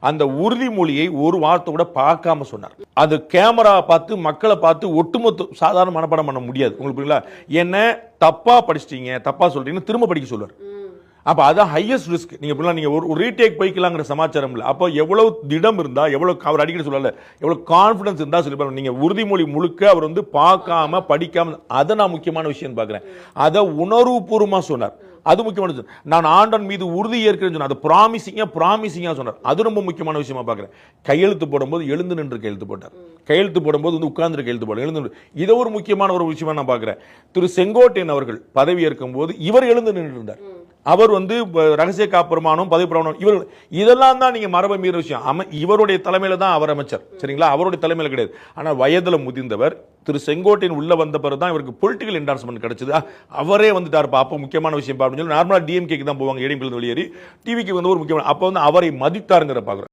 அந்த உறுதிமொழியை ஒரு வார்த்தை கூட பார்க்காம சொன்னார். அது கேமரா பார்த்து மக்களை பார்த்து ஒட்டுமொத்த சாதாரண மனப்பாடம் பண்ண முடியாது உங்களுக்கு புரியல. என்ன தப்பா படிச்சிட்டீங்க தப்பா சொல்றீங்கன்னு திரும்ப படிக்க சொல்லுவார். அப்ப அதான் ஹையஸ்ட் ரிஸ்க். நீங்க ஒரு ரீடேக் போய்க்கலாங்கிற சமாச்சாரம் இல்லை. அப்போ எவ்வளவு திடம் இருந்தா எவ்வளவு அவர் அடிக்கடி சொல்லல எவ்வளவு கான்பிடன்ஸ் இருந்தா சொல்லி நீங்க உறுதிமொழி முழுக்க அவர் வந்து பார்க்காம படிக்காம அதை நான் முக்கியமான விஷயம் பார்க்கிறேன். அதை உணர்வுபூர்வமா சொன்னார். அது முக்கியமான. நான் ஆண்டன் மீது உறுதி ஏற்கிறேன்னு சொன்னார். அது ப்ராமிசிங்கா சொன்னார். அது ரொம்ப முக்கியமான விஷயமா பார்க்கிறேன். கையெழுத்து போடும்போது எழுந்து நின்று கையெழுத்து போட்டார். கையெழுத்து போடும்போது வந்து உட்கார்ந்து கையெழுத்து போட எழுந்து. இதை ஒரு முக்கியமான ஒரு விஷயமா நான் பார்க்கிறேன். திரு செங்கோட்டையன் அவர்கள் பதவி ஏற்கும் போது இவர் எழுந்து நின்று இருந்தார். அவர் வந்து ரகசிய காப்புரிமானம் பதவி பிரமாணம் இவர் இதெல்லாம் தான் நீங்க மரபை மீற விஷயம். இவருடைய தலைமையில தான் அவர் அமைச்சர் சரிங்களா. அவருடைய தலைமையில கிடையாது. ஆனால் வயதுல முதிர்ந்தவர் திரு செங்கோட்டையன் உள்ள வந்த பிறகு தான் இவருக்கு பொலிட்டிக்கல் என்டார்ஸ்மெண்ட் கிடைச்சது. அவரே வந்துட்டார். அப்போ முக்கியமான விஷயம் அப்படின்னு சொல்லி நார்மலா டிஎம்கேக்கு தான் போவாங்க. ஏடிஎம்கே வெளியேறி டிவிக்கு வந்து ஒரு முக்கியமான அப்போ வந்து அவரை மதித்தாருங்கிற பாக்குறோம்.